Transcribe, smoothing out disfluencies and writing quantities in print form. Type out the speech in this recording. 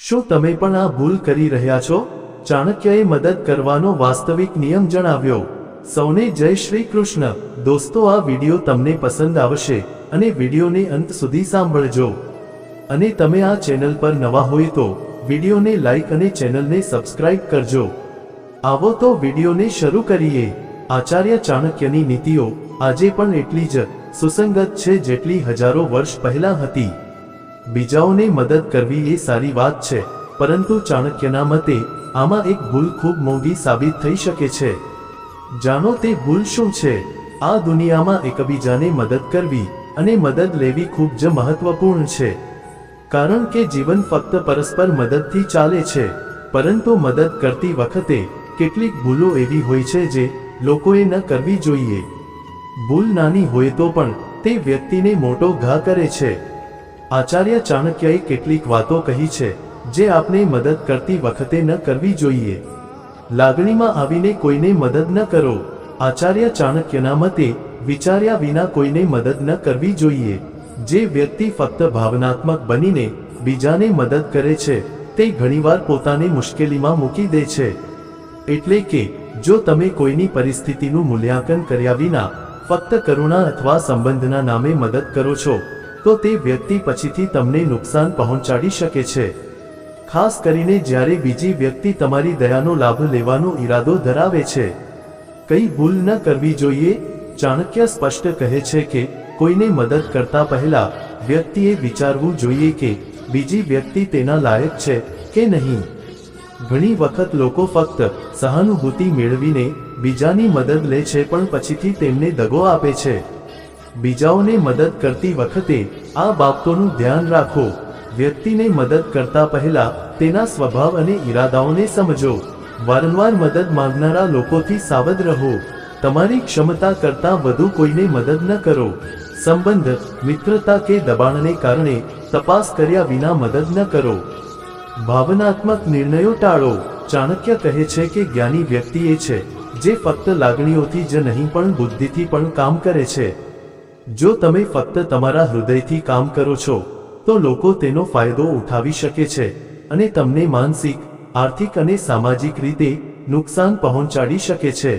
શું તમે પણ આ ભૂલ કરી રહ્યા છો? ચાણક્યએ મદદ કરવાનો વાસ્તવિક નિયમ જણાવ્યો. સૌને જય શ્રી કૃષ્ણ. દોસ્તો, આ વિડિયો તમને પસંદ આવશે અને વિડિયોને અંત સુધી સાંભળજો. અને તમે આ ચેનલ પર નવા હોય તો વિડિયોને લાઈક અને ચેનલને સબસ્ક્રાઇબ કરજો. આવો તો વિડિયોને શરૂ કરીએ. આચાર્ય ચાણક્યની નીતિઓ આજે પણ એટલી જ સુસંગત છે જેટલી હજારો વર્ષ પહેલા હતી. બીજાઓને મદદ કરવી એ સારી વાત છે, પરંતુ ચાણક્યના મતે આમાં એક ભૂલ ખૂબ મોંઘી સાબિત થઈ શકે છે. જાણો તે ભૂલ શું છે. આ દુનિયામાં એકબીજાને મદદ કરવી અને મદદ લેવી ખૂબ જ મહત્વપૂર્ણ છે, કારણ કે જીવન ફક્ત પરસ્પર મદદથી ચાલે છે. પરંતુ મદદ કરતી વખતે કેટલીક ભૂલો એવી હોય છે જે લોકોએ ન કરવી જોઈએ. ભૂલ નાની હોય તો પણ તે વ્યક્તિને મોટો ઘા કરે છે. આચાર્ય ચાણક્યએ કેટલીક વાતો કહી છે જે આપણે મદદ કરતી વખતે ન કરવી જોઈએ. લાગણીમાં આવીને કોઈને મદદ ન કરો. આચાર્ય ચાણક્યના મતે વિચાર્યા વિના કોઈને મદદ ન કરવી જોઈએ. જે વ્યક્તિ ફક્ત ભાવનાત્મક બનીને બીજાને મદદ કરે છે તે ઘણીવાર પોતાને મુશ્કેલીમાં મૂકી દે છે. એટલે કે જો તમે કોઈની પરિસ્થિતિનું મૂલ્યાંકન કર્યા વિના ફક્ત કરુણા અથવા સંબંધના નામે મદદ કરો છો તો તે વ્યક્તિ પછીથી તમને નુકસાન પહોંચાડી શકે છે. ખાસ કરીને જ્યારે બીજી વ્યક્તિ તમારી દયાનો લાભ લેવાનો ઈરાદો ધરાવે છે. કઈ ભૂલ ન કરવી જોઈએ? ચાણક્ય સ્પષ્ટ કહે છે કે કોઈને મદદ કરતા પહેલા વ્યક્તિએ વિચારવું જોઈએ કે બીજી વ્યક્તિ તેના લાયક છે કે નહીં. ઘણી વખત લોકો ફક્ત સહાનુભૂતિ મેળવીને બીજાની મદદ લે છે પણ પછીથી તેમને દગો આપે છે. બીજાઓને મદદ કરતી વખતે આ બાબતોનું ધ્યાન રાખો. વ્યક્તિને મદદ કરતા પહેલા તેના સ્વભાવ અને ઈરાદાઓને સમજો. વારંવાર મદદ માંગનારા લોકોથી સાવધ રહો. તમારી ક્ષમતા કરતાં વધુ કોઈને મદદ ન કરો. સંબંધ, મિત્રતા કે દબાણને કારણે તપાસ કર્યા વિના મદદ ન કરો. ભાવનાત્મક નિર્ણયો ટાળો. ચાણક્ય કહે છે કે જ્ઞાની વ્યક્તિ એ છે જે ફક્ત લાગણીઓથી જ નહીં પણ બુદ્ધિથી પણ કામ કરે છે. જો તમે ફક્ત તમારા હૃદયથી કામ કરો છો તો લોકો તેનો ફાયદો ઉઠાવી શકે છે અને તમને માનસિક, આર્થિક અને સામાજિક રીતે નુકસાન પહોંચાડી શકે છે.